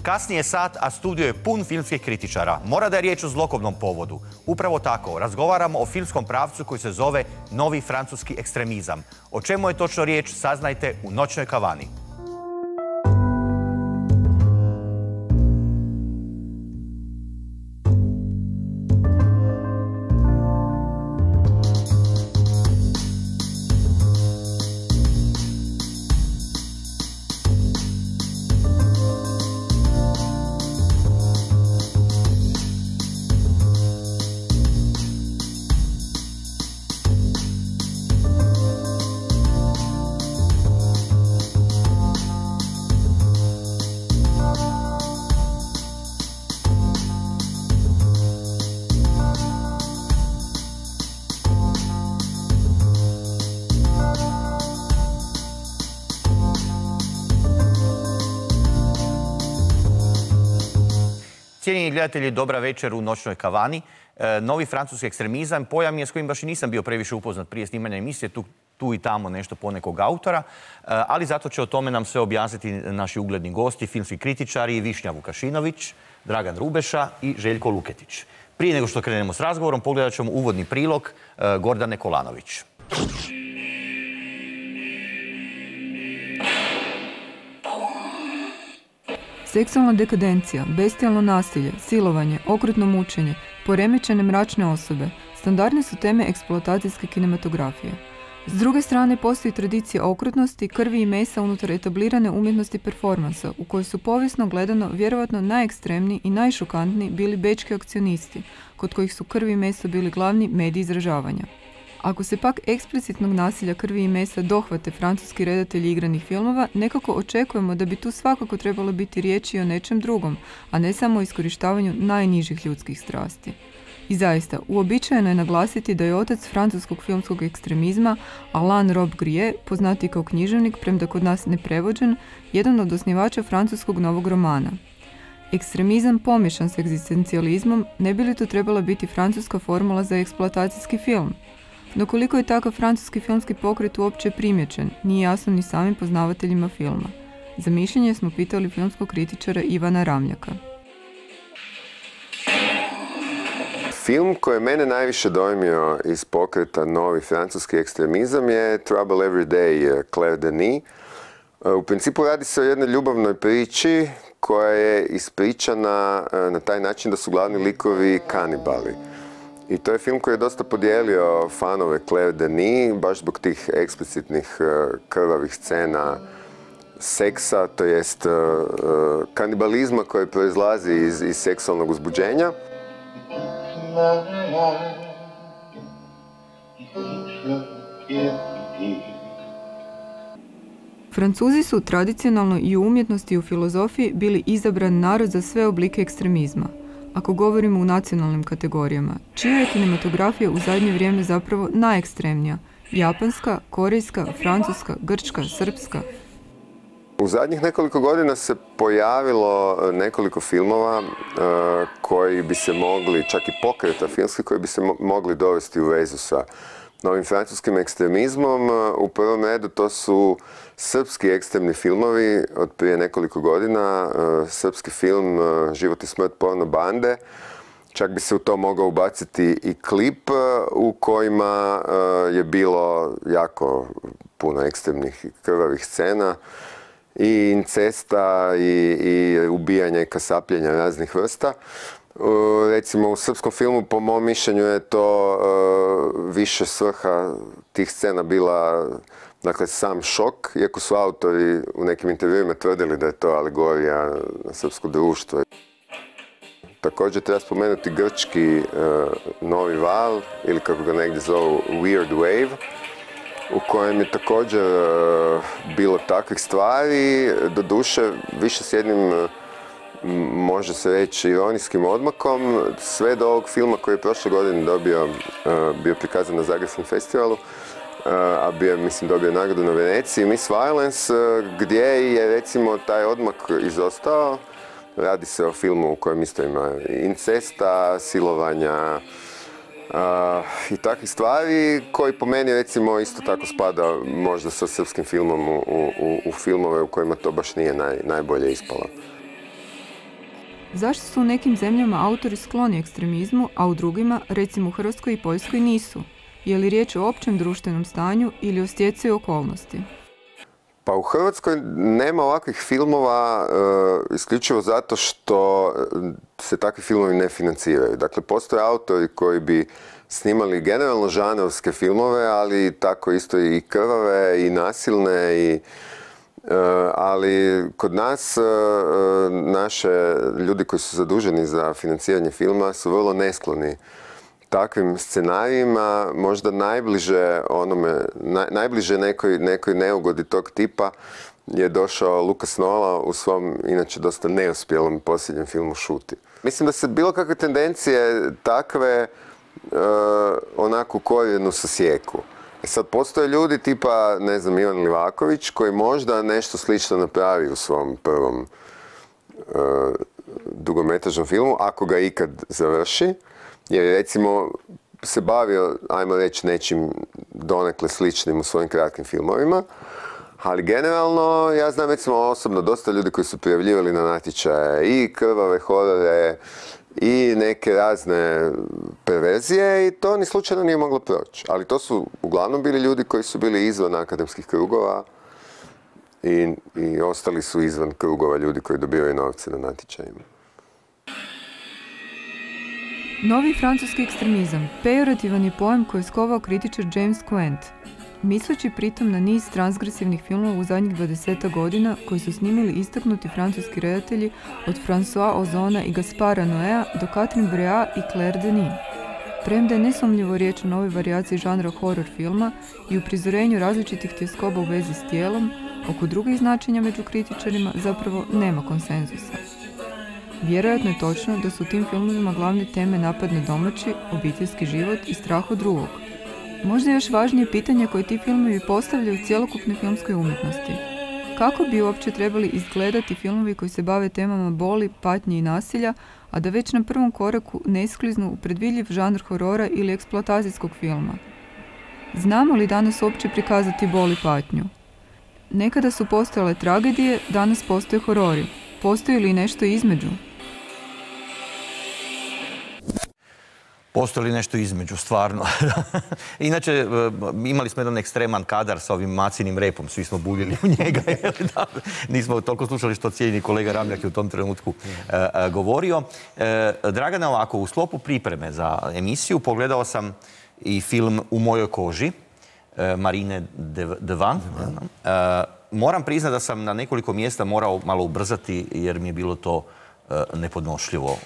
Kasnije je sat, a studio je pun filmskih kritičara. Mora da je riječ o zlokobnom povodu. Upravo tako, razgovaramo o filmskom pravcu koji se zove novi francuski ekstremizam. O čemu je točno riječ, saznajte u Noćnoj kavani. Cijenjeni gledatelji, dobra večer u Noćnoj kavani. Novi francuski ekstremizam pojam je s kojim baš i nisam bio previše upoznat prije snimanja emisije, tu i tamo nešto ponekog autora, ali zato će o tome nam sve objasniti naši ugledni gosti, filmski kritičari Višnja Vukašinović, Dragan Rubeša i Željko Luketić. Prije nego što krenemo s razgovorom, pogledat ćemo uvodni prilog Gordane Kolanović. Seksualna dekadencija, bestijalno nasilje, silovanje, okrutno mučenje, poremećene mračne osobe, standardne su teme eksploatacijske kinematografije. S druge strane, postoji tradicija okrutnosti, krvi i mesa unutar etablirane umjetnosti performansa, u kojoj su povijesno gledano vjerovatno najekstremniji i najšokantniji bili bečki akcionisti, kod kojih su krvi i meso bili glavni mediji izražavanja. Ako se pak eksplicitnog nasilja krvi i mesa dohvate francuski redatelji igranih filmova, nekako očekujemo da bi tu svakako trebalo biti riječi o nečem drugom, a ne samo o iskorištavanju najnižih ljudskih strasti. I zaista, uobičajeno je naglasiti da je otac francuskog filmskog ekstremizma, Alain Robbe-Grillet, poznati kao književnik, premda kod nas neprevođen, jedan od osnivača francuskog novog romana. Ekstremizam pomiješan s egzistencijalizmom, ne bi li to trebala biti francuska formula za eksploatacijski film? No koliko je takav francuski filmski pokret uopće primjećen, nije jasno ni samim poznavateljima filma. Za mišljenje smo pitali filmskog kritičara Ivana Ramljaka. Film koji je mene najviše dojmio iz pokreta novi francuski ekstremizam je Trouble Every Day Claire Denis. U principu radi se o jednoj ljubavnoj priči koja je ispričana na taj način da su glavni likovi kanibali. I to je film koji je dosta podijelio fanove Claire Denis, baš zbog tih eksplicitnih krvavih scena seksa, to jest kanibalizma koji proizlazi iz seksualnog uzbuđenja. Francuzi su tradicionalno i u umjetnosti i u filozofiji bili izabran narod za sve oblike ekstremizma. Ako govorimo u nacionalnim kategorijama, čija je kinematografija u zadnje vrijeme zapravo najekstremnija? Japanska, korejska, francuska, grčka, srpska? U zadnjih nekoliko godina se pojavilo nekoliko filmova koji bi se mogli, čak i pokreta filmski, koji bi se mogli dovesti u vezu sa novim francuskim ekstremizmom. U prvom redu to su srpski ekstremni filmovi od prije nekoliko godina. Srpski film Život i smrt porno bande. Čak bi se u to mogao ubaciti i klip u kojima je bilo jako puno ekstremnih krvavih scena i incesta i ubijanja i kasapljenja raznih vrsta. Recimo u srpskom filmu, po mom mišljenju, je to više svrha tih scena bila, dakle, sam šok, iako su autori u nekim intervjuima tvrdili da je to alegorija na srpsko društvo. Također treba spomenuti grčki novi val, ili kako ga negdje zovu Weird Wave, u kojem je također bilo takvih stvari, doduše više s jednim, može se reći, ironijskim odmakom, sve do ovog filma koji je prošle godine bio prikazan na Zagrebačkom festivalu, a mislim, dobio nagradu na Veneciji, Miss Violence, gdje je, recimo, taj odmak izostao. Radi se o filmu u kojem isto ima incesta, silovanja i takvih stvari, koji po meni, recimo, isto tako spada možda sa srpskim filmom u filmove u kojima to baš nije najbolje ispalo. Zašto su u nekim zemljama autori skloni ekstremizmu, a u drugima, recimo u Hrvatskoj i Poljskoj, nisu? Je li riječ o općem društvenom stanju ili o stjecaju okolnosti? Pa u Hrvatskoj nema ovakvih filmova isključivo zato što se takvi filmovi ne financiraju. Dakle, postoje autori koji bi snimali generalno žanrovske filmove, ali tako isto i krvave i nasilne, ali kod nas naše ljudi koji su zaduženi za financiranje filma su vrlo neskloni takvim scenarijima, možda najbliže nekoj neugodi tog tipa je došao Lucas Nola u svom, inače dosta neuspjelom posljednjem filmu Šuti. Mislim da se bilo kakve tendencije takve onako korijenu sasjeku. Sad postoje ljudi tipa, ne znam, Ivan Livaković, koji možda nešto slično napravi u svom prvom dugometražnom filmu, ako ga ikad završi. Jer je recimo se bavio, ajmo reći, nečim donekle sličnim u svojim kratkim filmovima. Ali generalno, ja znam recimo osobno dosta ljudi koji su prijavljivali na natječaje i krvave horore i neke razne perverzije i to ni slučajno nije moglo proći. Ali to su uglavnom bili ljudi koji su bili izvan akademskih krugova i ostali su izvan krugova ljudi koji dobivaju novce na natječajima. Novi francuski ekstremizam pejorativan je pojam koji je skovao kritičar James Quent, misleći pritom na niz transgresivnih filmova u zadnjih 20 godina koji su snimili istaknuti francuski redatelji od François Ozona i Gaspara Noéa do Catherine Breillat i Claire Denis. Premda je nesumnjivo riječ o novoj varijaciji žanra horror filma i u prizorenju različitih tjeskoba u vezi s tijelom, oko drugih značenja među kritičarima zapravo nema konsenzusa. Vjerojatno je točno da su u tim filmovima glavne teme napad na domaći, obiteljski život i strah od drugog. Možda je još važnije pitanje koje ti filmovi postavljaju u cjelokupnoj filmskoj umjetnosti. Kako bi uopće trebali izgledati filmovi koji se bave temama boli, patnje i nasilja, a da već na prvom koraku ne iskliznu u predvidljiv žanr horora ili eksploatacijskog filma? Znamo li danas uopće prikazati bol i patnju? Nekada su postojale tragedije, danas postoje horori. Postoji li nešto između? Postoji li nešto između, stvarno. Inače, imali smo jedan ekstreman kadar sa ovim macinim repom, svi smo buljili u njega. Nismo toliko slušali što cijenjeni kolega Ramljak je u tom trenutku govorio. Dragana, ovako, u sklopu pripreme za emisiju pogledao sam i film U mojoj koži, Marine Devan. Moram priznati da sam na nekoliko mjesta morao malo ubrzati jer mi je bilo to nepodnošljivo.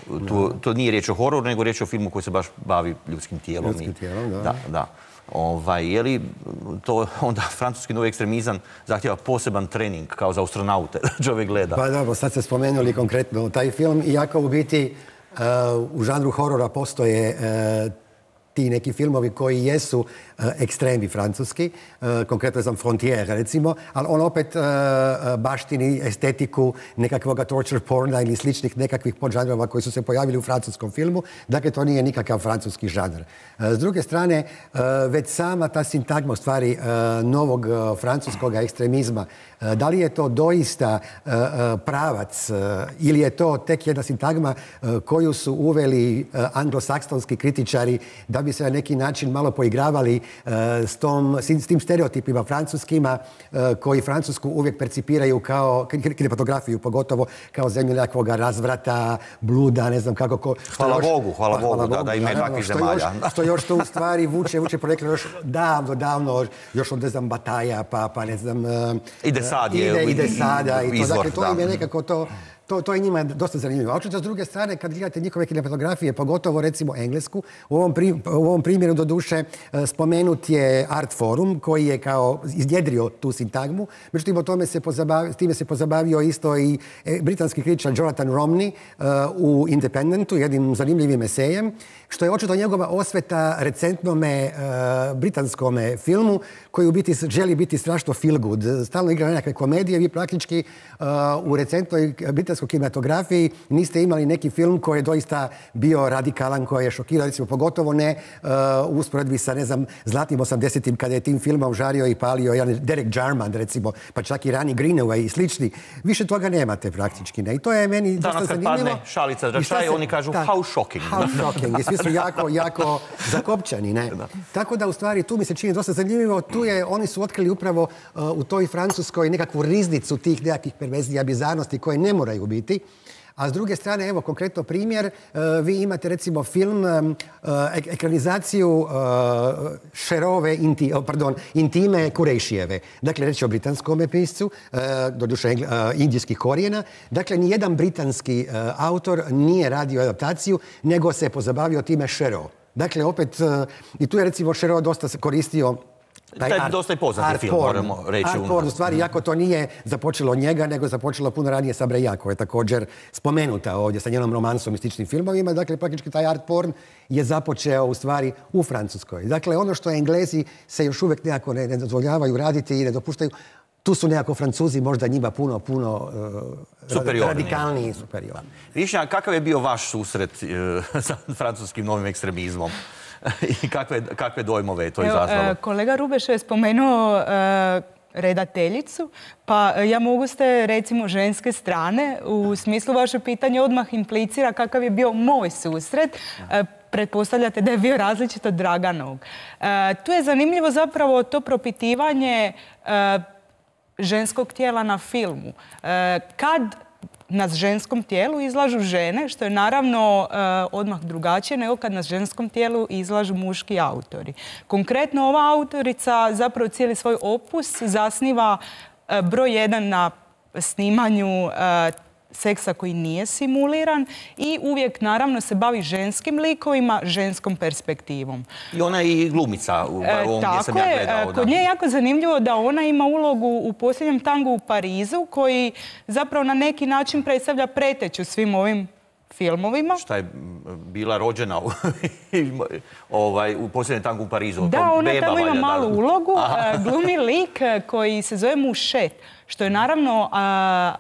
To nije riječ o hororu, nego riječ o filmu koji se baš bavi ljudskim tijelom. Ljudskim tijelom, da. Da. Je li to onda francuski novi ekstremizam zahtjeva poseban trening kao za astronaute da čovjek gleda? Pa dobro, sad ste spomenuli konkretno taj film, iako u biti u žanru horora postoje ti neki filmovi koji jesu ekstremi francuski, konkretno sam Frontière recimo, ali on opet baštini estetiku nekakvog torture porna ili sličnih nekakvih podžanrova koji su se pojavili u francuskom filmu. Dakle, to nije nikakav francuski žanr. S druge strane, već sama ta sintagma u stvari novog francuskog ekstremizma, da li je to doista pravac ili je to tek jedna sintagma koju su uveli anglosaksonski kritičari da bi se na neki način malo poigravali s tim stereotipima francuskima koji Francusku uvijek percipiraju kao, kinematografiju pogotovo, kao zemlju nekakvog razvrata, bluda, ne znam kako. Hvala Bogu, da ima takvih zemalja. Što još to u stvari vuče poreklo još davno, još od, ne znam, Bataja, pa ne znam... Ide sad je izvor. Dakle, to im je nekako to je njima dosta zanimljivo. A očito s druge strane, kad gledate njihove kinematografije, pogotovo recimo englesku, u ovom primjeru doduše spomenut je Art Forum, koji je kao iznjedrio tu sintagmu. Međutim, s time se pozabavio isto i britanski kritičar Jonathan Romney u Independentu, jednim zanimljivim esejem, što je očito njegova osveta recentnome britanskome filmu, koji u biti želi biti strašno feel good. Stalno igra nekakve komedije, vi praktički u recentnoj britanskoj francuskoj kinematografiji niste imali neki film koji je doista bio radikalan, koji je šokirao, recimo pogotovo ne u usporedbi sa, ne znam, zlatnim 80-im kada je tim filmom žario i palio jedan Derek Jarman, recimo, pa čak i Rani Greenaway i slični. Više toga nemate praktički. Ne? I to je meni dosta zanimljivo. Danas kad padne šalica dračaj, oni kažu how shocking. How shocking. I svi su jako zakopčani. Ne? Tako da, u stvari, tu mi se čini dosta zanimljivo. Oni su otkrili upravo u toj Francuskoj nekakvu riznicu tih nekakvih perverzija, bizarnosti koje ne moraju biti. A s druge strane, evo, konkretno primjer, vi imate recimo film, ekranizaciju Intime Kurešijeve. Dakle, reći o britanskom piscu, doduše indijskih korijena. Dakle, nijedan britanski autor nije radio adaptaciju, nego se pozabavio time Cherot. Dakle, opet, i tu je recimo Cherot dosta se koristio taj je dosta i poznati film, moramo reći. Art porn, u stvari, iako to nije započelo od njega, nego započelo puno ranije sa Breillat, koja je također spomenuta ovdje sa njenom romansom i sličnim filmovima. Dakle, praktički taj art porn je započeo u stvari u Francuskoj. Dakle, ono što Englezi se još uvijek nekako ne dozvoljavaju raditi i ne dopuštaju, tu su nekako Francuzi možda njima puno radikalniji i superiorni. Višnja, kakav je bio vaš susret sa francuskim novim ekstremizmom? I kakve dojmove je to izazvalo? Kolega Rubeš je spomenuo redateljicu, pa ja mogu ste recimo ženske strane, u smislu vaše pitanje odmah implicira kakav je bio moj susret. Pretpostavljate da je bio različit od Draganovog. Tu je zanimljivo zapravo to propitivanje ženskog tijela na filmu. Kad nas ženskom tijelu izlažu žene, što je naravno odmah drugačije nego kad nas ženskom tijelu izlažu muški autori. Konkretno ova autorica zapravo cijeli svoj opus zasniva broj 1 na snimanju seksa koji nije simuliran i uvijek naravno se bavi ženskim likovima, ženskom perspektivom. I ona je i glumica u ovom gdje sam ja gledao. Kod nje je jako zanimljivo da ona ima ulogu u Posljednjem tangu u Parizu, koji zapravo na neki način predstavlja preteću svim ovim filmovima. Šta je bila rođena u Posljednjem tangu u Parizu? Da, ona tamo ima malu ulogu. Glumi lik koji se zove Mouchette, što je naravno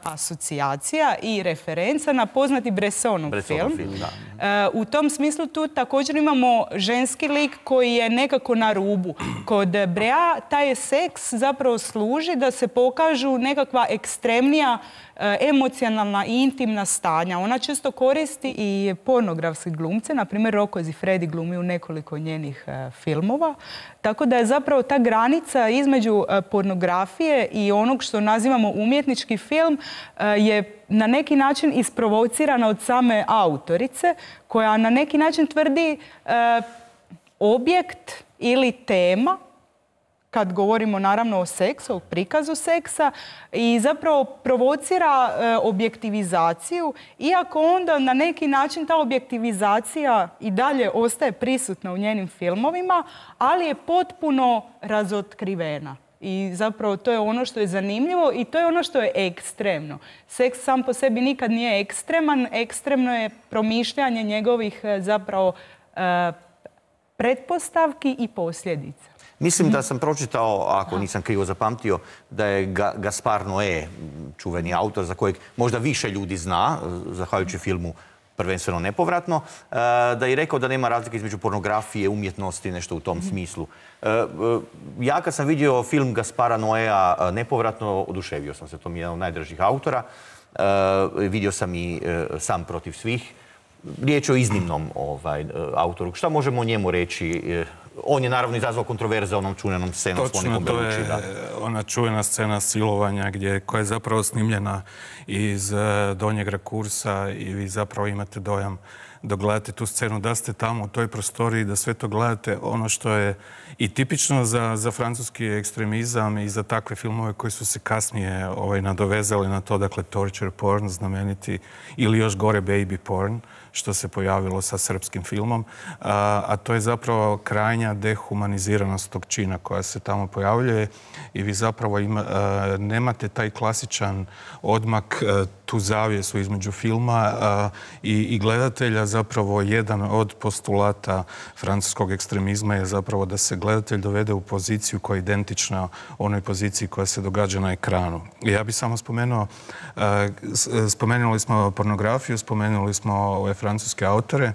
asocijacija i referenca na poznati Bressonov film. U tom smislu tu također imamo ženski lik koji je nekako na rubu. Kod Breillat taj seks zapravo služi da se pokažu nekakva ekstremnija emocionalna i intimna stanja. Ona često koristi i pornografske glumce, na primjer Rocco Siffredi glumi u nekoliko njenih filmova. Tako da je zapravo ta granica između pornografije i onog što nazivamo umjetnički film je na neki način isprovocirana od same autorice, koja na neki način tvrdi objekt ili tema, kad govorimo naravno o seksu, o prikazu seksa, i zapravo provocira objektivizaciju, iako onda na neki način ta objektivizacija i dalje ostaje prisutna u njenim filmovima, ali je potpuno razotkrivena. I zapravo to je ono što je zanimljivo i to je ono što je ekstremno. Seks sam po sebi nikad nije ekstreman, ekstremno je promišljanje njegovih zapravo pretpostavki i posljedica. Mislim da sam pročitao, ako nisam krivo zapamtio, da je Gaspar Noé, čuveni autor za kojeg možda više ljudi zna, zahvaljujući filmu prvenstveno Nepovratno, da je rekao da nema razlike između pornografije, umjetnosti, nešto u tom smislu. Ja kad sam vidio film Gaspara Noéa Nepovratno, oduševio sam se, to mi je jedan od najdražih autora. Vidio sam i Sam protiv svih. Riječ je o iznimnom autoru. Šta možemo o njemu reći? On je naravno izazvao kontroverze onom čuvenom scenom s Monikom Bellucci. Točno, to je ona čuvena scena silovanja koja je zapravo snimljena iz donjeg rakursa i vi zapravo imate dojam dok gledate tu scenu da ste tamo u toj prostoriji, da sve to gledate. Ono što je i tipično za francuski ekstremizam i za takve filmove koji su se kasnije nadovezali na to, dakle torture porn, znameniti, ili još gore baby porn, što se pojavilo sa srpskim filmom, a to je zapravo krajnja dehumaniziranost tog čina koja se tamo pojavljuje i vi zapravo nemate taj klasičan odmak tu zavjesu između filma i gledatelja. Zapravo jedan od postulata francuskog ekstremizma je zapravo da se gledatelj dovede u poziciju koja je identična onoj poziciji koja se događa na ekranu. Ja bih samo spomenuli smo pornografiju, spomenuli smo ove francuske autore.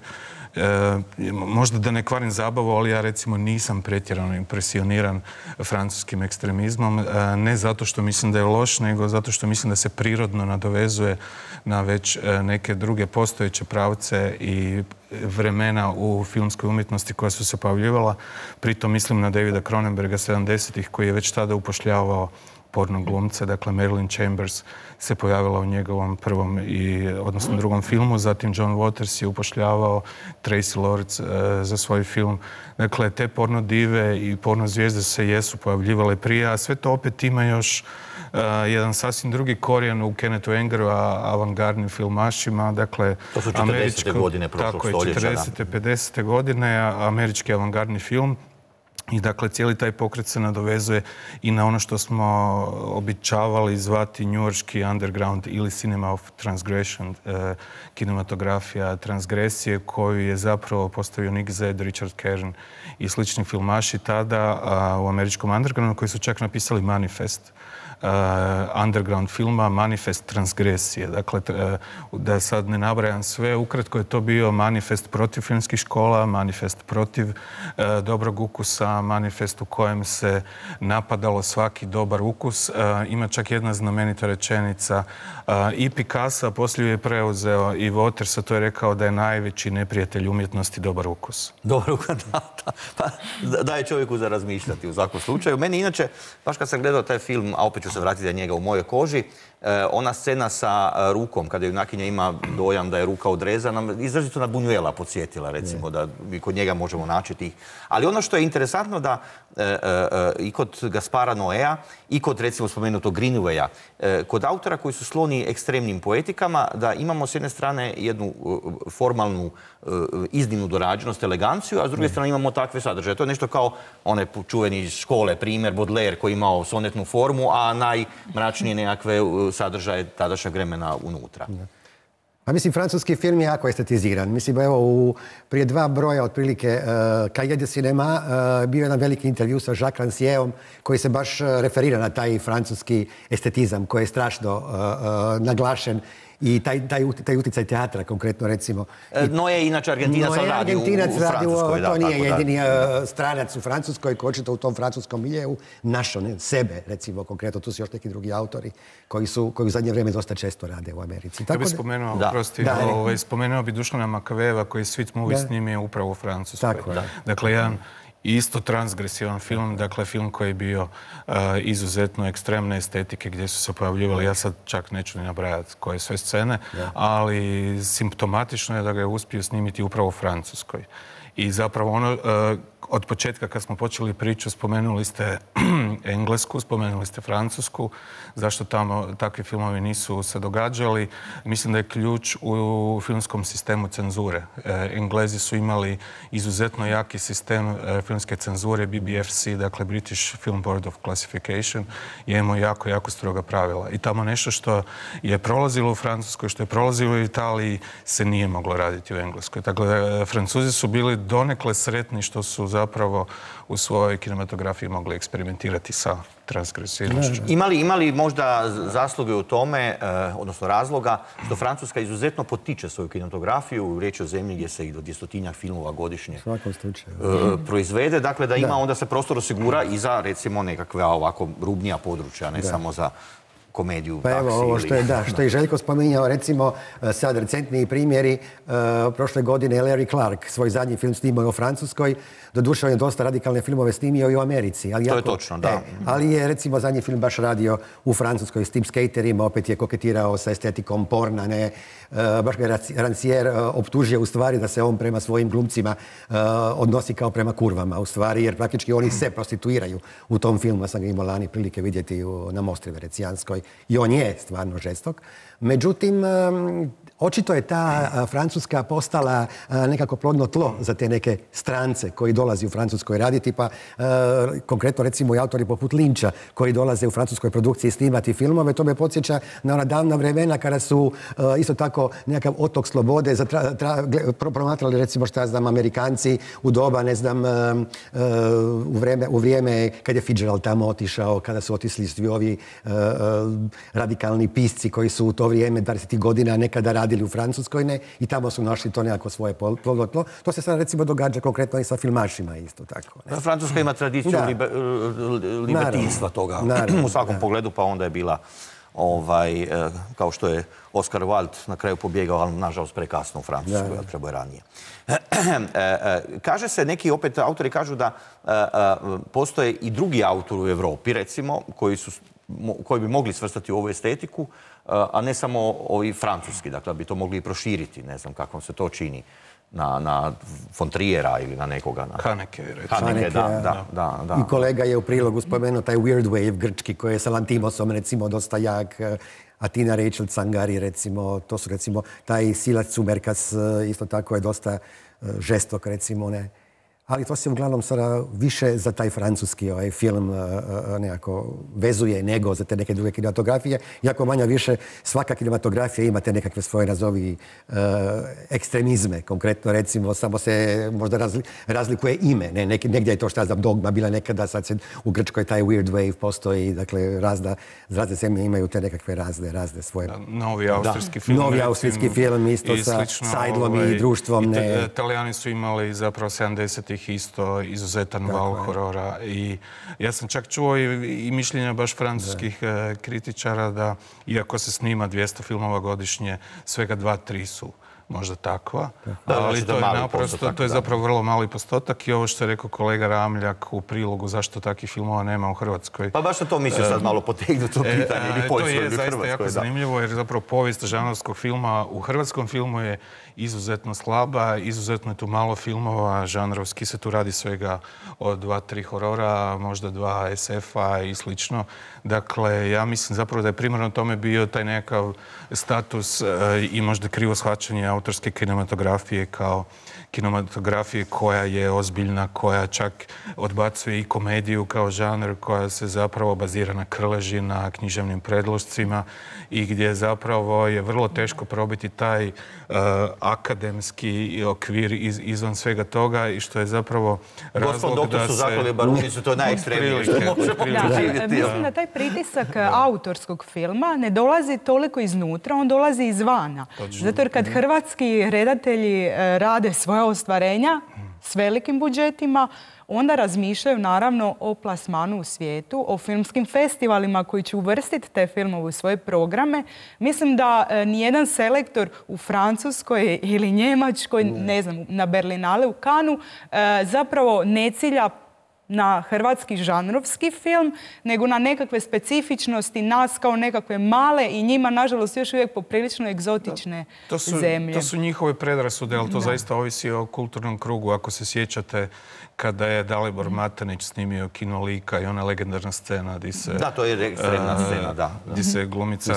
Možda da ne kvarim zabavu, ali ja recimo nisam pretjerano impresioniran francuskim ekstremizmom. Ne zato što mislim da je loš, nego zato što mislim da se prirodno nadovezuje na već neke druge postojeće pravce i vremena u filmskoj umjetnosti koja su se pojavljivala. Pritom mislim na Davida Cronenberga 70-ih koji je već tada upošljavao porno glumce, dakle Marilyn Chambers se pojavila u njegovom prvom odnosno drugom filmu, zatim John Waters je upošljavao Tracy Lords za svoj film. Dakle, te porno dive i porno zvijezde se jesu pojavljivale prije, a sve to opet ima još jedan sasvim drugi korijen u Kennethu Angeru, avangardnim filmašima. Dakle, to su 40. godine prošlog stoljeća. Tako je, 40. 50. godine, američki avangardni film. I dakle, cijeli taj pokret se nadovezuje i na ono što smo običavali zvati njujorški underground ili cinema of transgression, kinematografija transgresije, koju je zapravo postavio Nick Zed, Richard Kern i slični filmaši tada u američkom undergroundu koji su čak napisali manifest underground filma, manifest transgresije. Dakle, da sad ne nabrajam sve, ukratko je to bio manifest protiv filmskih škola, manifest protiv dobrog ukusa, manifest u kojem se napadalo svaki dobar ukus. Ima čak jedna znamenita rečenica i Picasso, poslije je preuzeo i Waters, to je rekao da je najveći neprijatelj umjetnosti dobar ukus. Dobar ukus, da. Pa daje čovjeku za razmišljati u svakom slučaju. Meni inače, baš kad sam gledao taj film, a opet ću se vratiti na njega u mojoj koži, ona scena sa rukom, kada junakinja ima dojam da je ruka odrezana, izrazito na Buñuela podsjetila, recimo, da mi kod njega možemo naći tih. Ali ono što je interesantno da i kod Gaspara Noéa i kod, recimo, spomenutog Greenawaya, kod autora koji su skloni ekstremnim poetikama, da imamo s jedne strane jednu formalnu iznimnu dorađenost, eleganciju, a s druge strane imamo takve sadržaje. To je nešto kao onaj čuveni iz škole primjer Baudelaire koji je imao sonetnu formu, a najmračnije nekakve sadržaje tadašnjeg vremena unutra. Pa mislim, francuski film je jako estetiziran. Mislim, evo, prije 2 broja, otprilike, Cahiers de Cinema, bio jedan veliki intervju sa Jacques Rancièrom, koji se baš referira na taj francuski estetizam, koji je strašno naglašen i taj utjecaj teatra, konkretno, recimo. No je inače Argentinac, ali radi u Francuskoj. To nije jedini stranac u Francuskoj koji očito u tom francuskom miljeu našao sebe, recimo, konkretno. Tu su još neki drugi autori koji u zadnje vrijeme dosta često rade u Americi. Ja bih spomenuo bi Dušana Makaveva koji Sweet Movie snimio upravo u Francuskoj. Dakle, jedan isto transgresivan film, dakle film koji je bio izuzetno ekstremne estetike gdje su se pojavljivali, ja sad čak neću ni nabrajati koje sve scene, ali simptomatično je da ga je uspio snimiti upravo u Francuskoj. I zapravo ono, od početka kad smo počeli priču, spomenuli ste Englesku, spomenuli ste Francusku, zašto tamo takvi filmovi nisu se događali. Mislim da je ključ u filmskom sistemu cenzure. Englezi su imali izuzetno jaki sistem filmske cenzure, BBFC, dakle British Film Board of Classification, je imao jako stroga pravila. I tamo nešto što je prolazilo u Francuskoj, što je prolazilo u Italiji, se nije moglo raditi u Engleskoj. Dakle, Francuzi su bili donekle sretni što su zapravo u svojoj kinematografiji mogli eksperimentirati sa transgresivnošću. Ima li možda zasluge u tome, odnosno razloga, što Francuska izuzetno potiče svoju kinematografiju, riječ o zemlji gdje se i do 200 filmova godišnje proizvede, dakle da ima onda se prostor osigura i za, recimo, nekakve ovako rubnija područja, ne samo za komediju, pa evo, ovo što je Željko spominjao, recimo, sad recentniji primjeri, prošle godine Larry Clark svoj zadnji film snimao u Francuskoj, doduše on je dosta radikalne filmove snimio i u Americi. To je točno, da. Ali je, recimo, zadnji film baš radio u Francuskoj s tim skaterima, opet je koketirao sa estetikom porna, ne. Baš ga Rancière optužio u stvari da se on prema svojim glumcima odnosi kao prema kurvama, u stvari, jer praktički oni se prostituiraju u tom filmu. Sam ga imao lani prilike vidjeti na Mostri Venecijanskoj. i on je stvarno žestok. Međutim, očito je ta Francuska postala nekako plodno tlo za te neke strance koji dolazi u Francuskoj raditi, pa konkretno recimo i autori poput Lyncha koji dolaze u francuskoj produkciji snimati filmove. To me podsjeća na ona davna vremena kada su isto tako nekakav otok slobode promatrali recimo šta znam Amerikanci u doba, ne znam, u vrijeme kad je Fitzgerald tamo otišao, kada su otisli svi ovi radikalni pisci koji su u to vrijeme 20. godina nekada radili u Francuskoj, ne, i tamo su našli to nekako svoje plodno tlo. To se sad recimo događa konkretno i sa filmašima isto tako. Ne? Francuska ima tradiciju libertinstva toga u svakom pogledu, pa onda je bila kao što je Oscar Wilde na kraju pobjegao, ali nažalost prekasno u Francuskoj, trebao je ranije. Kaže se, neki opet autori kažu da postoje i drugi autori u Europi, recimo, koji bi mogli svrstati u ovu estetiku, a ne samo ovi francuski, dakle, bi to mogli i proširiti, ne znam kako se to čini, na von Triera ili na nekoga. Haneke, recimo. Haneke, da. I kolega je u prilogu spomenuo taj Weird Wave grčki koji je sa Lantimosom recimo dosta jak, a Tina Rachel Tsangari recimo, to su recimo taj Silas Tsumerkas isto tako je dosta žestok recimo, ne. Ali to se uglavnom sada više za taj francuski film nekako vezuje nego za te neke druge kinematografije. Iako manje više svaka kinematografija ima te nekakve svoje nazovi ekstremizme. Konkretno recimo samo se možda razlikuje ime. Negdje je to šta znam Dogma bila nekada, sad se u Grčkoj taj Weird Wave postoji. Dakle, razne zemlje imaju te nekakve razne svoje... Novi austrijski film. Novi austrijski film isto sa Seidlom i društvom. Italijani su imali zapravo 70 isto izuzetan val horora i ja sam čak čuo i mišljenja baš francuskih kritičara da iako se snima 200 filmova godišnje, svega 2-3 su možda takva, ali to je naprosto, to je zapravo vrlo mali postotak i ovo što je rekao kolega Ramljak u prilogu zašto takvih filmova nema u Hrvatskoj. Pa baš sam to mislio sad malo potegnuti to pitanje. To je zaista jako zanimljivo jer zapravo povijest žanrovskog filma u hrvatskom filmu je izuzetno slaba, izuzetno je tu malo filmova, žanrovski se tu radi svega od 2-3 horora, možda 2 SF-a i slično. Dakle, ja mislim zapravo da je primarno tome bio taj nekakav status i možda krivo shvaćanje autorske kinematografije kao kinematografije koja je ozbiljna, koja čak odbacuje i komediju kao žanr, koja se zapravo bazira na krleži, na književnim predlošcima i gdje zapravo je vrlo teško probiti taj akademski okvir izvan svega toga i što je zapravo razlog da se... Doktor su zaklali baruni su to najekstremnije što možemo živjeti. Mislim da taj pritisak autorskog filma ne dolazi toliko iznutra, on dolazi izvana. Zato jer kad hrvatski redatelji rade svoja ostvarenja s velikim budžetima, onda razmišljaju naravno o plasmanu u svijetu, o filmskim festivalima koji će uvrstiti te filmove u svoje programe. Mislim da nijedan selektor u Francuskoj ili Njemačkoj, ne znam, na Berlinale u Cannesu, zapravo ne cilja na hrvatski žanrovski film, nego na nekakve specifičnosti nas kao nekakve male i njima, nažalost, još uvijek poprilično egzotične zemlje. To su njihove predrasude, ali to zaista ovisi o kulturnom krugu. Ako se sjećate kada je Dalibor Matanić snimio Kino Lika i ona legendarna scena gdje se... Da, to je ekstremna scena, da. Gdje se glumica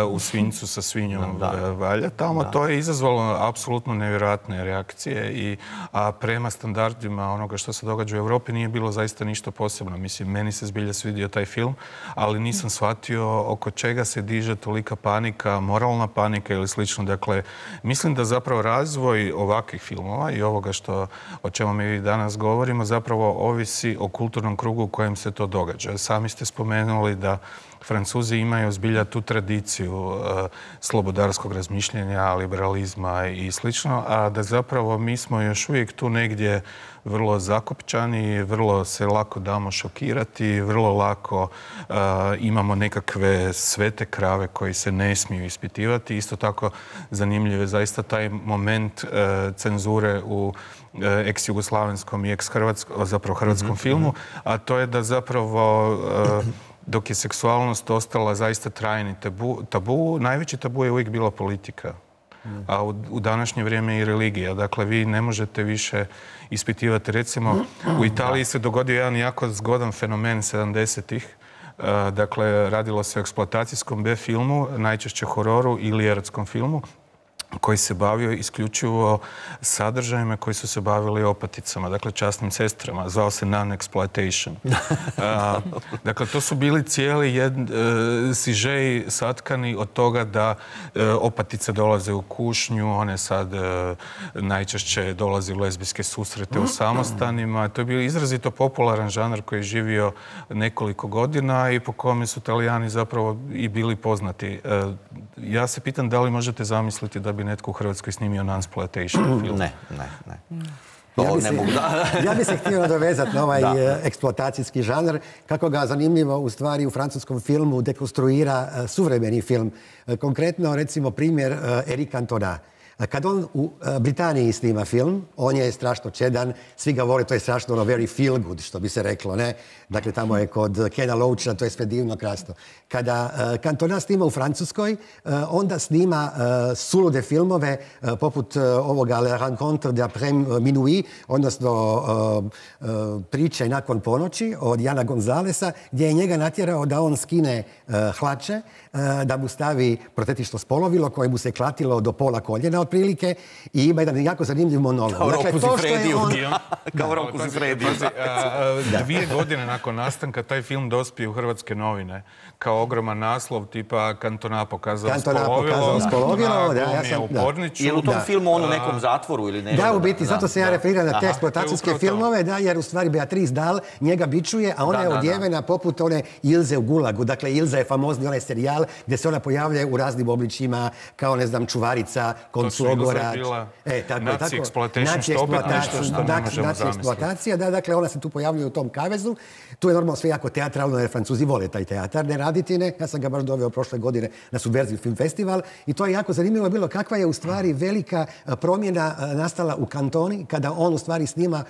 u svinjcu sa svinjom valja. Tamo to je izazvalo apsolutno nevjerojatne reakcije, a prema standardima onoga što se događa u Europi nije bilo zaista ništa posebno. Mislim, meni se zbilja svidio taj film, ali nisam shvatio oko čega se diže tolika panika, moralna panika ili slično. Dakle, mislim da zapravo razvoj ovakvih filmova i ovoga o čemu mi danas govorimo zapravo ovisi o kulturnom krugu u kojem se to događa. Sami ste spomenuli da Francuzi imaju zbilja tu tradiciju slobodarskog razmišljenja, liberalizma i slično, a da zapravo mi smo još uvijek tu negdje vrlo zakopčani, vrlo se lako damo šokirati, vrlo lako imamo nekakve svete krave koji se ne smiju ispitivati. Isto tako zanimljiv je zaista taj moment cenzure u ex-jugoslavenskom i ex-hrvatskom filmu, a to je da zapravo dok je seksualnost ostala zaista trajni tabu, najveći tabu je uvijek bila politika. A u današnje vrijeme i religija. Dakle, vi ne možete više ispitivati. Recimo, u Italiji se dogodio jedan jako zgodan fenomen 70-ih, Dakle, radilo se o eksploatacijskom B filmu, najčešće hororu ili erotskom filmu, koji se bavio isključivo sadržajima koji su se bavili opaticama, dakle časnim sestrama, zvao se non-exploitation. Dakle, to su bili cijeli sižeji satkani od toga da opatice dolaze u kušnju, one sad najčešće dolaze u lezbijske susrete u samostanima. To je bio izrazito popularan žanr koji je živio nekoliko godina i po kome su Talijani zapravo i bili poznati. Ja se pitam da li možete zamisliti da bi netko u Hrvatskoj snimio non-exploitation film? Ne. Ja bi se htio nadovezati na ovaj eksploatacijski žanr, kako ga zanimljivo u stvari u francuskom filmu dekonstruira suvremeni film. Konkretno, recimo, primjer Eric Cantona. Kad on u Britaniji snima film, on je strašno čedan, svi ga vole, to je strašno very feel good, što bi se reklo, ne? Dakle, tamo je kod Kena Loacha, to je sve divno, krasno. Kada Cantona snima u Francuskoj, onda snima sulude filmove poput ovoga Le Rencontre d'après minuit, odnosno priče nakon ponoći od Jana Gonzalesa, gdje je njega natjerao da on skine hlače, da mu stavi protetično spolovilo koje mu se klatilo do pola koljena otprilike i ima jedan jako zanimljiv monolog. Kao Roku Zifrediju. Kao Roku Zifrediju. 2 godine nakon nastanka taj film dospije u hrvatske novine. Kao ogroman naslov tipa Cantona pokazao spolovilo, Je li u tom filmu on u nekom zatvoru ili nešto? Da, u biti, zato se ja referiram na te eksploatacijske filmove, jer u stvari Beatrice Dalle njega bičuje, a ona je odjevena poput one Ilze u Gulagu. Dakle, Ilza je famozni onaj serijal gdje se ona pojavlja u raznim obličima, kao, ne znam, čuvarica, konclogora. Nazi exploitation, što opet nešto što ne možemo zamisliti. Dakle, ona se tu pojavljuje u tom kavezu. Tu je normalno sve jako teatralno, jer Francuzi vole taj teatar, ne raditi ne. Ja sam ga baš doveo prošle godine na Subverziju film festival i to je jako zanimljivo bilo kakva je u stvari velika promjena nastala u Cantoni kada on u stvari snima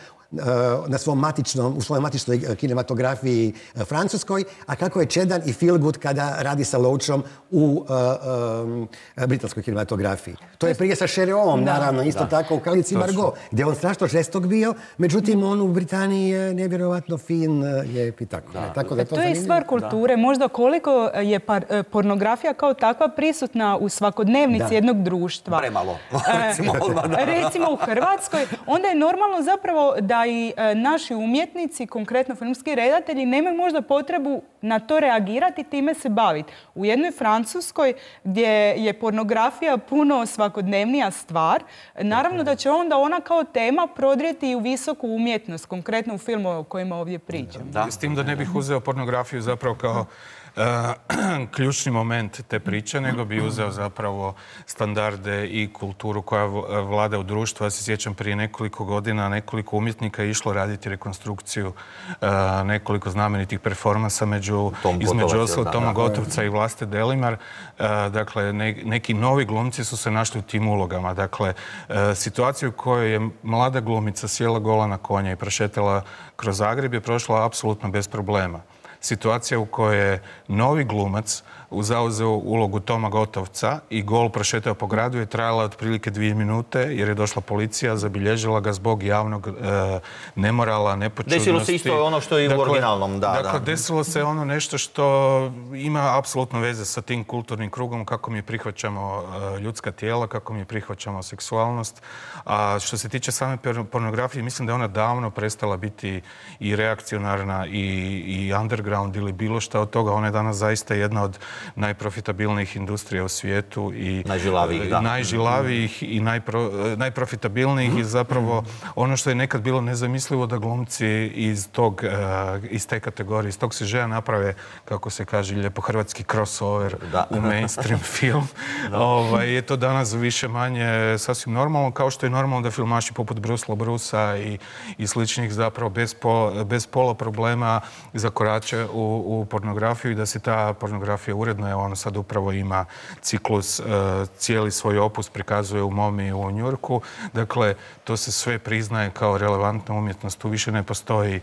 u svojoj matičnoj kinematografiji francuskoj, a kako je čedan i feel good kada radi sa Loachom u britanskoj kinematografiji. To je prije sa Chereom, naravno, isto tako u Kraljici Margot, gdje je on strašno žestok bio, međutim on u Britaniji je nevjerovatno fin, lijep i tako. To je stvar kulture, možda koliko je pornografija kao takva prisutna u svakodnevnici jednog društva. Premalo. Recimo u Hrvatskoj, onda je normalno zapravo da i naši umjetnici, konkretno filmski redatelji, nemaju možda potrebu na to reagirati, time se baviti. U jednoj Francuskoj, gdje je pornografija puno svakodnevnija stvar, naravno da će onda ona kao tema prodrijeti i u visoku umjetnost, konkretno u filmu o kojima ovdje pričam. S tim da ne bih uzeo pornografiju zapravo kao ključni moment te priče, nego bi uzeo zapravo standarde i kulturu koja vlada u društvu. Ja se sjećam prije nekoliko godina nekoliko umjetnika je išlo raditi rekonstrukciju nekoliko znamenitih performansa između ostalog Toma Gotovca i Vlaste Delimar. Dakle, neki novi glumci su se našli u tim ulogama. Dakle, situaciju u kojoj je mlada glumica sjela gola na konja i prošetala kroz Zagreb je prošla apsolutno bez problema. Situacija u kojoj je novi glumac zauzeo ulogu Toma Gotovca i gol prošetao po gradu je trajala otprilike 2 minute jer je došla policija, zabilježila ga zbog javnog nemorala, nepočudnosti. Desilo se isto ono što je u originalnom, Dakle, desilo se ono nešto što ima apsolutno veze sa tim kulturnim krugom, kako mi prihvaćamo ljudska tijela, kako mi prihvaćamo seksualnost. A što se tiče same pornografije, mislim da je ona davno prestala biti i reakcionarna i underground ili bilo šta od toga. Ona je danas zaista jedna od najprofitabilnijih industrija u svijetu i najžilavijih i najprofitabilnijih i zapravo ono što je nekad bilo nezamislivo da glumci iz te kategorije, iz tog sižeja naprave, kako se kaže lijepo hrvatski crossover u mainstream film. Je to danas više manje sasvim normalno, kao što je normalno da filmaši poput Bruce Brusa i sličnih zapravo bez pola problema zakorače u pornografiju i da se ta pornografija uredno uredno. On sad upravo ima ciklus, cijeli svoj opus prikazuje u MoMI u Njujorku. Dakle, to se sve priznaje kao relevantna umjetnost. Tu više ne postoji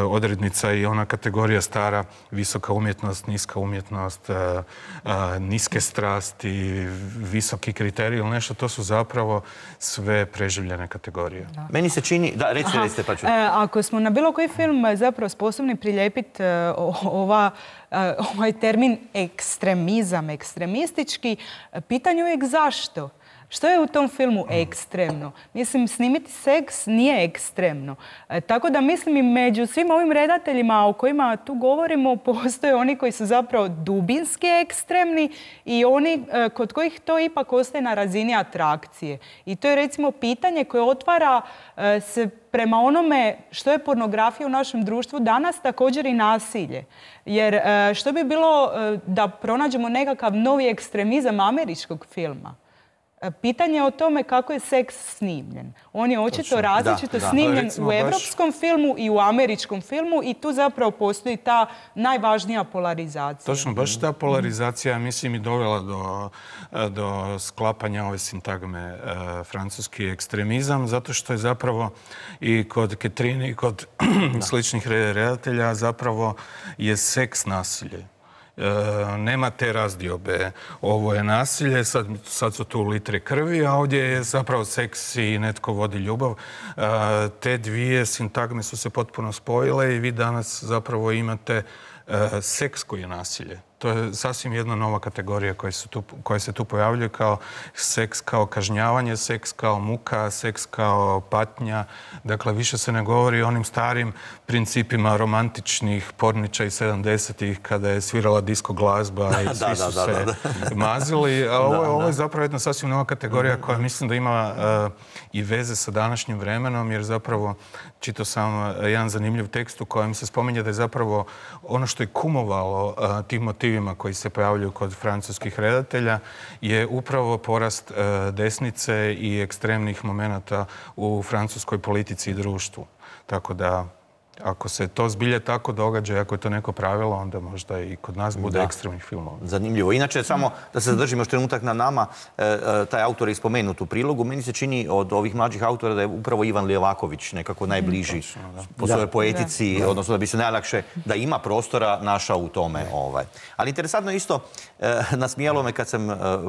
odrednica i ona kategorija stara, visoka umjetnost, niska umjetnost, niske strasti, visoki kriteriji ili nešto. To su zapravo sve preživljene kategorije. Meni se čini... Da, recite pa ću. Ako smo na bilo koji film zapravo sposobni prilijepiti ovaj termin ekstremizam, ekstremistički, pitanje je uvijek zašto? Što je u tom filmu ekstremno? Mislim, snimiti seks nije ekstremno. Tako da mislim i među svim ovim redateljima o kojima tu govorimo postoje oni koji su zapravo dubinski ekstremni i oni kod kojih to ipak ostaje na razini atrakcije. I to je recimo pitanje koje otvara se prema onome što je pornografija u našem društvu danas, također i nasilje. Jer što bi bilo da pronađemo nekakav novi ekstremizam američkog filma? Pitanje je o tome kako je seks snimljen. On je očito različito snimljen u evropskom filmu i u američkom filmu i tu zapravo postoji ta najvažnija polarizacija. Točno, baš ta polarizacija mislim i dovela do sklapanja ove sintagme francuski ekstremizam, zato što je zapravo i kod Catherine i kod sličnih redatelja zapravo je seks nasilje. Nema te razdiobe. Ovo je nasilje, sad su tu litre krvi, a ovdje je zapravo seks i netko vodi ljubav. Te dvije sintagme su se potpuno spojile i vi danas zapravo imate seks koji je nasilje. To je sasvim jedna nova kategorija koja se tu pojavljuje kao seks kao kažnjavanje, seks kao muka, seks kao patnja. Dakle, više se ne govori o onim starim principima romantičnih porniča iz 70-ih kada je svirala disko glazba i svi su se mazili. A ovo je zapravo jedna sasvim nova kategorija koja mislim da ima i veze sa današnjim vremenom, jer zapravo čitao sam jedan zanimljiv tekst u kojem se spominje da je zapravo ono što je kumovalo tim motivima koji se pojavljuju kod francuskih redatelja je upravo porast desnice i ekstremnih momenata u francuskoj politici i društvu. Tako da, ako se to zbilje tako događa i ako je to neko pravilo, onda možda i kod nas bude ekstremnih filmova. Zanimljivo. Inače, samo da se zadržimo još trenutak na nama, taj autor je spomenut u prilogu. Meni se čini od ovih mlađih autora da je upravo Ivan Lijevaković nekako najbliži po svojoj poetici, odnosno da bi se najlakše, da ima prostora, našao u tome. Ali interesantno isto, nasmijalo me kad sam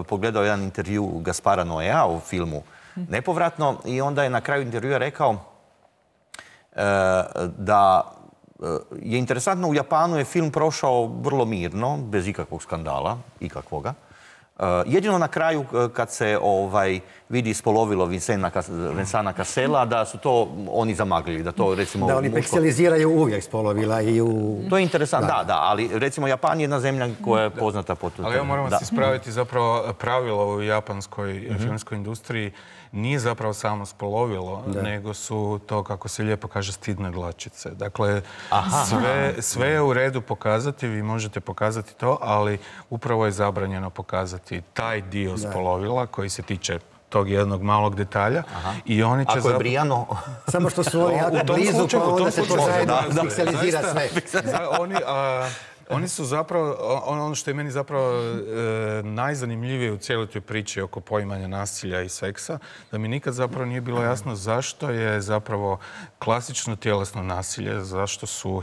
pogledao jedan intervju Gaspara Noea u filmu Nepovratno i onda je na kraju intervjua rekao da je interesantno, u Japanu je film prošao vrlo mirno, bez ikakvog skandala, ikakvoga. Jedino na kraju, kad se vidi spolovilo Vincenta Cassela, da su to oni zamaglili, da to recimo... Da, oni pikseliziraju uvijek spolovila i u... To je interesantno, da, ali recimo Japan je jedna zemlja koja je poznata po tome. Ali ja moram vas ispraviti, zapravo pravilo u japanskoj filmskoj industriji nije zapravo samo spolovilo, nego su to, kako se lijepo kaže, stidne dlačice. Dakle, sve je u redu pokazati, vi možete pokazati to, ali upravo je zabranjeno pokazati taj dio spolovila koji se tiče tog jednog malog detalja. I oni će ako je brijano... Samo što su oni jako blizu, pa onda se to zajedno pikselizira sve. Oni su zapravo, ono što je meni zapravo najzanimljivije u cijeloj toj priči oko poimanja nasilja i seksa, da mi nikad zapravo nije bilo jasno zašto je zapravo klasično tjelesno nasilje, zašto su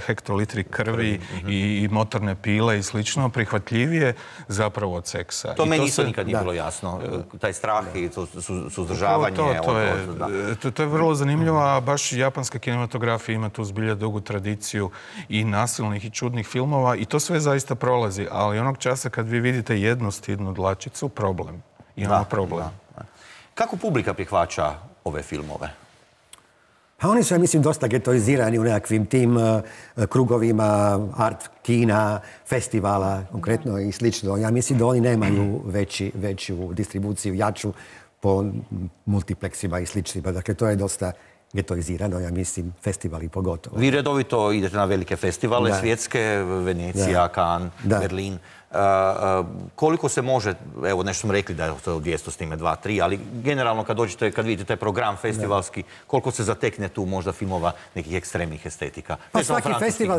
hektolitri krvi i motorne pile i slično prihvatljivije zapravo od seksa. To meni isto nikad nije bilo jasno. Taj strah i suzdržavanje. To je vrlo zanimljivo, a baš japanska kinematografija ima tu zbilja dugu tradiciju i nasilnih i čudnih filmova i to sve zaista prolazi, ali onog časa kad vi vidite jednu stidnu dlačicu, problem. Imamo problem. Kako publika prihvaća ove filmove? Pa oni su, ja mislim, dosta getoizirani u nekakvim tim krugovima art kina, festivala, konkretno i slično. Ja mislim da oni nemaju veću distribuciju, jaču po multiplexima i sličnima. Dakle, to je dosta getoizirano, ja mislim, festivali pogotovo. Vi redovito idete na velike festivale, svjetske, Venecija, Cannes, Berlin. Koliko se može, evo nešto smo rekli da je to 200 snime, 2, 3, ali generalno kad vidite taj program festivalski, koliko se zatekne tu možda filmova nekih ekstremnih estetika? Pa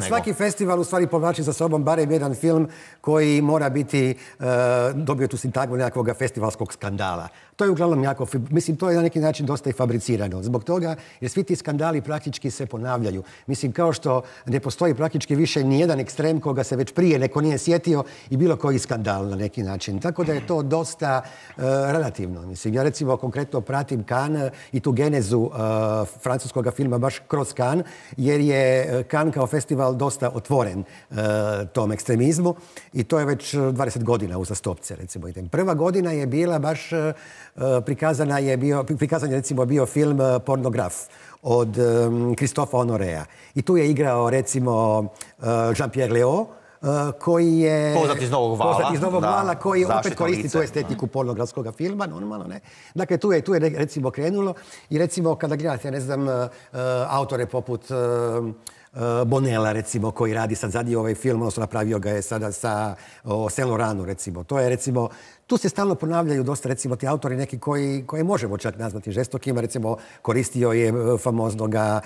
svaki festival u stvari povlači za sobom barem jedan film koji mora biti dobio tu sintagmu nekakvog festivalskog skandala. To je uglavnom jako, mislim, to je na neki način dosta i fabricirano. Zbog toga, jer svi ti skandali praktički se ponavljaju. Mislim, kao što ne postoji praktički više nijedan ekstrem koga se već prije neko nije sjetio i bilo koji skandal na neki način. Tako da je to dosta relativno. Mislim, ja recimo konkretno pratim Cannes i tu genezu francuskog filma baš kroz Cannes, jer je Cannes kao festival dosta otvoren tom ekstremizmu i to je već 20 godina uzastopce, recimo. Prva godina je bila baš prikazan je recimo bio film Pornograf od Christophe Honorea. I tu je igrao recimo Jean-Pierre Léaud, koji je poznat iz Novog vala, koji opet koristi tu estetiku pornografskog filma, normalno, ne? Dakle, tu je recimo krenulo i recimo kada gledate, ne znam, autore poput Bonella, recimo, koji radi sad zadnji ovaj film, odnosno napravio ga je sada sa Saint Laurentu, recimo. To je, recimo, tu se stalno ponavljaju dosta, recimo, ti autori neki koje možemo čak nazvati žestokima. Recimo, koristio je famoznoga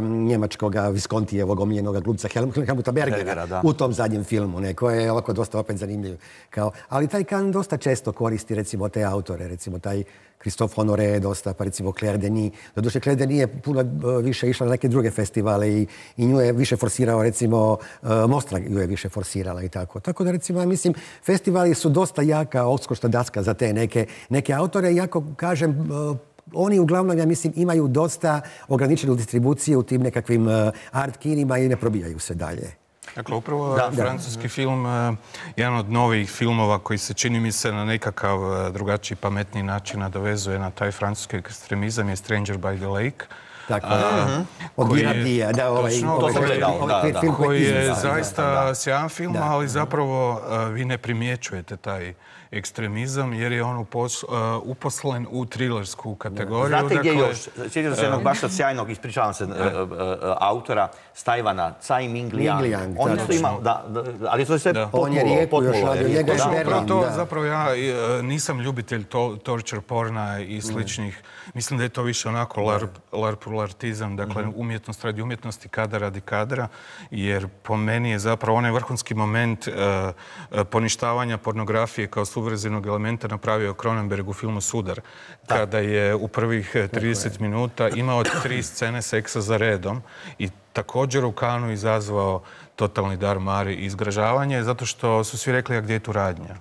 njemačkoga Viscontijevog omiljenoga glumca Helmuta Bergera u tom zadnjem filmu, koji je ovako dosta opet zanimljiv. Ali taj Cannes dosta često koristi, recimo, te autore, recimo, taj Christophe Honoré dosta, pa recimo Claire Denis. Doduše, Claire Denis je puno više išla na neke druge festivale i nju je više forsirao, recimo, Mostra ju je više forsirala i tako. Tako da, recimo, ja mislim, festivali su dosta jaka odskočna daska za te neke autore. Iako, kažem, oni uglavnom, ja mislim, imaju dosta ograničenu distribuciju u tim nekakvim art kinima i ne probijaju se dalje. Dakle, upravo francuski film, jedan od novih filmova koji se, čini mi se, na nekakav drugačiji, pametniji način nadovezuje na taj francuski ekstremizam je Stranger by the Lake. Tako je. Od Girardija, da, koji je zaista sjajan film, ali zapravo vi ne primjećujete taj ekstremizam jer je on uposlen u trilersku kategoriju. Znate gdje još? Sjetite se jednog baš sjajnog, ispričavam se, autora s Tajvana, Tsai Ming Liang. On isto ima, ali to je sve potpuno. Zapravo ja nisam ljubitelj torture porna i sličnih. Mislim da je to više onako larpulartizam, dakle umjetnost radi umjetnosti, kadar radi kadra, jer po meni je zapravo onaj vrhunski moment poništavanja pornografije kao subverzivnog elementa napravio Cronenberg u filmu Sudar, kada je u prvih 30 minuta imao 3 scene seksa za redom i također u Cannesu izazvao totalni dar mari i izgražavanje, zato što su svi rekli, a gdje je tu radnja?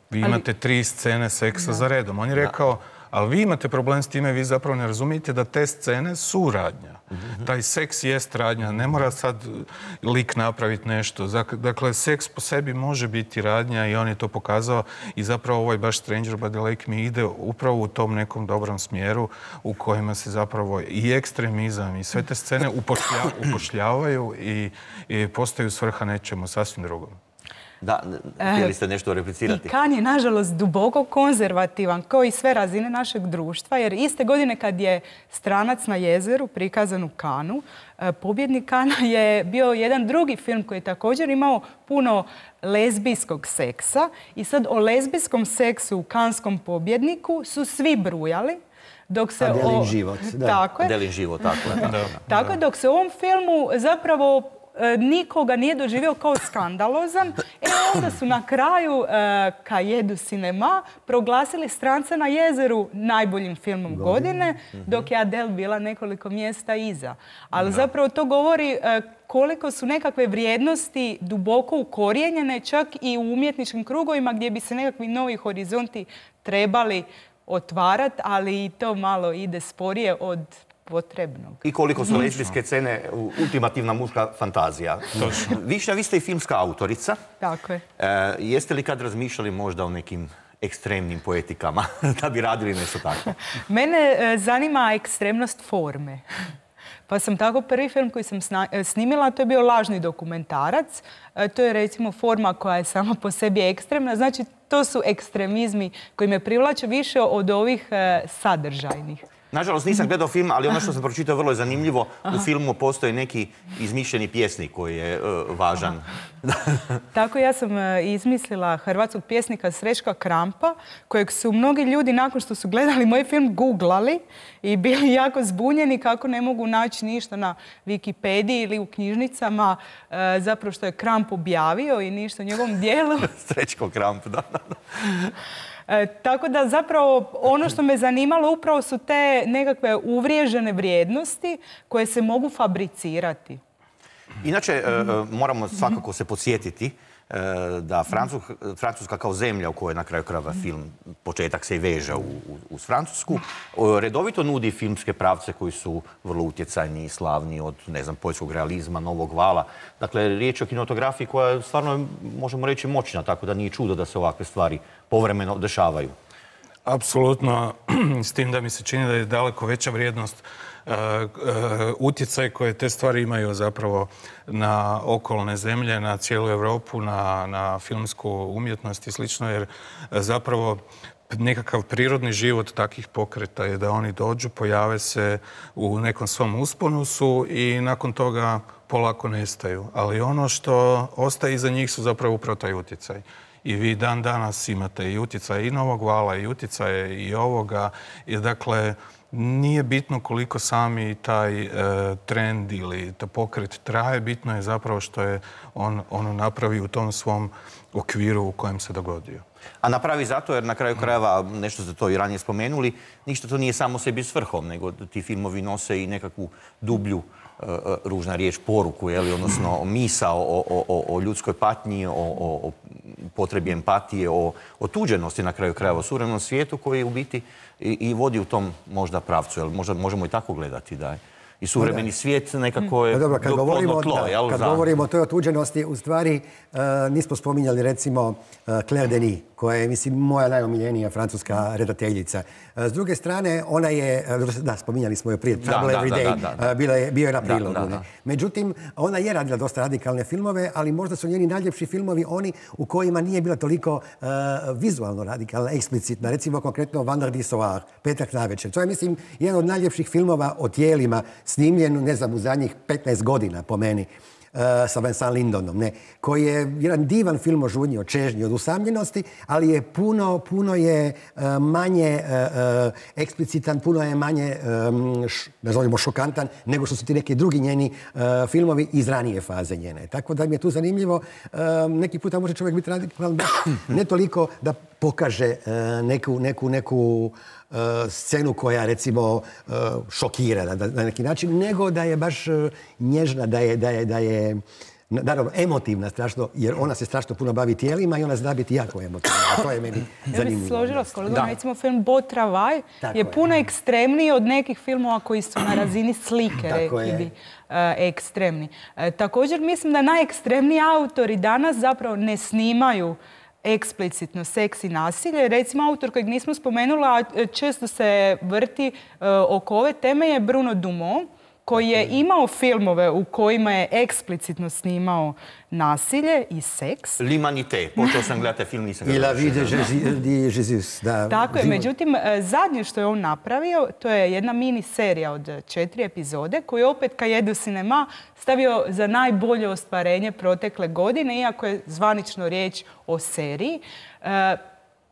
Vi imate 3 scene seksa za redom. On je rekao, ali vi imate problem s time, vi zapravo ne razumijete da te scene su radnja. Taj seks jest radnja, ne mora sad lik napraviti nešto. Dakle, seks po sebi može biti radnja i on je to pokazao i zapravo ovaj baš Stranger by the Lake mi ide upravo u tom nekom dobrom smjeru u kojima se zapravo i ekstremizam i sve te scene upošljavaju i postaju svrha nečemu sasvim drugom. Da, htjeli ste nešto replicirati. I Cannes je, nažalost, duboko konzervativan, kao i sve razine našeg društva, jer iste godine kad je Stranac na jezeru prikazan u Cannesu, pobjednik Cannes je bio jedan drugi film koji je također imao puno lezbijskog seksa i sad o lezbijskom seksu u Canneskom pobjedniku su svi brujali. Adelin život. Adelin život, tako je. Tako, dok se u ovom filmu zapravo nikoga nije doživio kao skandalozan. Onda su na kraju Cahiers du Cinéma proglasili Stranca na jezeru najboljim filmom godine, dok je Adele bila nekoliko mjesta iza. Ali zapravo to govori koliko su nekakve vrijednosti duboko ukorijenjene čak i u umjetničkim krugovima gdje bi se nekakvi novi horizonti trebali otvarati, ali i to malo ide sporije od potrebnog. I koliko su lezbijske scene ultimativna muška fantazija. Višnja, vi ste i filmska autorica. Tako je. Jeste li kad razmišljali možda o nekim ekstremnim poetikama da bi radili nešto tako? Mene zanima ekstremnost forme. Pa sam tako prvi film koji sam snimila, to je bio lažni dokumentarac. To je recimo forma koja je sama po sebi ekstremna. Znači, to su ekstremizmi koji me privlače više od ovih sadržajnih. Nažalost, nisam gledao film, ali ono što sam pročitao vrlo je zanimljivo. U filmu postoji neki izmišljeni pjesnik koji je važan. Tako ja sam izmislila hrvatskog pjesnika Srećka Krampa, kojeg su mnogi ljudi nakon što su gledali moj film googlali i bili jako zbunjeni kako ne mogu naći ništa na Wikipediji ili u knjižnicama, zapravo što je Kramp objavio i ništa u njegovom dijelu. Srećko Kramp, da. Tako da zapravo ono što me zanimalo upravo su te nekakve uvriježene vrijednosti koje se mogu fabricirati. Inače, moramo svakako se podsjetiti da Francuska kao zemlja u kojoj na kraju krajeva film početak se i veže uz Francusku, redovito nudi filmske pravce koji su vrlo utjecajni i slavni od, ne znam, poljskog realizma, novog vala. Dakle, riječ je o kinematografiji koja je stvarno, možemo reći, moćna, tako da nije čudo da se ovakve stvari povremeno dešavaju. Apsolutno, s tim da mi se čini da je daleko veća vrijednost utjecaj koje te stvari imaju zapravo na okolne zemlje, na cijelu Europu, na filmsku umjetnost i slično, jer zapravo nekakav prirodni život takvih pokreta je da oni dođu, pojave se u nekom svom usponu su i nakon toga polako nestaju. Ali ono što ostaje iza njih su zapravo upravo taj utjecaj. I vi dan danas imate i utjecaj i novog vala i utjecaje i ovoga. I dakle, nije bitno koliko sami taj trend ili taj pokret traje, bitno je zapravo što je on napravi u tom svom okviru u kojem se dogodio. A napravi zato jer na kraju krajeva, nešto ste to i ranije spomenuli, ništa to nije samo sebi svrhom, nego ti filmovi nose i nekakvu dublju, ružna riječ, poruku, odnosno misao o ljudskoj patnji, o potrebi empatije, o otuđenosti na kraju krajeva u suvremenom svijetu koji u biti i vodi u tom možda pravcu. Jer možemo i tako gledati da je i suvremeni svijet nekako je plodno tlo. Kad govorimo o toj otuđenosti, u stvari nismo spominjali recimo Claire Denis, koja je, mislim, moja najomiljenija francuska redateljica. S druge strane, ona je, da, spominjali smo je prije, Trouble Every Day, bio je na prilogu. Međutim, ona je radila dosta radikalne filmove, ali možda su njeni najljepši filmovi oni u kojima nije bila toliko vizualno radikalna, eksplicitna. Recimo, konkretno Vendredi soir, Petak navečer. To je, mislim, jedan od najljepših filmova o tijelima, snimljen, ne znam, u zadnjih 15 godina po meni, sa Vincent Lindonom, koji je jedan divan film o žudnji, o čežnji, od usamljenosti, ali je puno je manje eksplicitan, puno je manje, nazovimo, šokantan, nego što su ti neki drugi njeni filmovi iz ranije faze njene. Tako da mi je tu zanimljivo, neki puta može čovjek biti radikalan, ne toliko da pokaže neku scenu koja, recimo, šokira na neki način, nego da je baš nježna, da je naravno emotivna strašno, jer ona se strašno puno bavi tijelima i ona zna biti jako emotivna. To je meni zanimljivo. Ja bih se složila s kolegom, recimo film Beau Travail je puno ekstremniji od nekih filmova koji su na razini slike, rekli bi, ekstremni. Također mislim da najekstremniji autori danas zapravo ne snimaju eksplicitno seks i nasilje. Recimo, autor kojeg nismo spomenuli, a često se vrti oko ove teme, je Bruno Dumont, koji je imao filmove u kojima je eksplicitno snimao nasilje i seks. L'Humanité. Počeo sam gledati film, nisam gledao. I La vie de Jésus. Tako je. Međutim, zadnje što je on napravio, to je jedna mini serija od 4 epizode, koju je opet Cahiers du Cinéma stavio za najbolje ostvarenje protekle godine, iako je zvanično riječ o seriji.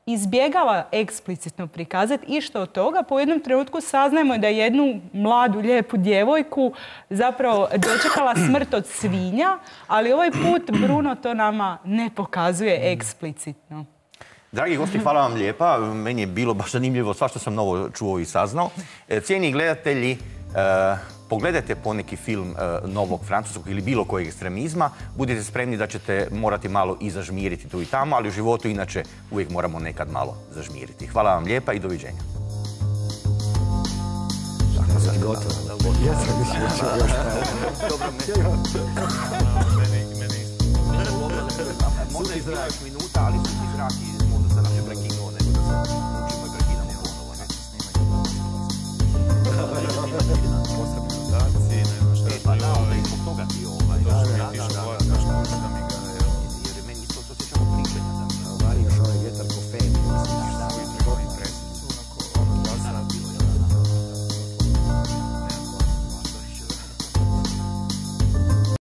Izbjegava eksplicitno prikazati išta od toga. Po jednom trenutku saznajemo da je jednu mladu, lijepu djevojku zapravo dočekala smrt od svinja, ali ovaj put Bruno to nama ne pokazuje eksplicitno. Dragi gosti, hvala vam lijepa. Meni je bilo baš zanimljivo svašta sam novo čuo i saznao. Cijeni gledatelji, pogledajte poneki film novog francuskog ili bilo kojeg ekstremizma. Budite spremni da ćete morati malo i zažmiriti tu i tamo, ali u životu inače uvijek moramo nekad malo zažmiriti. Hvala vam lijepa i doviđenja. Ja sam mislio još možda izrajaš minuta, ali su ti zraki, možda se nam je prekinuo, nego da se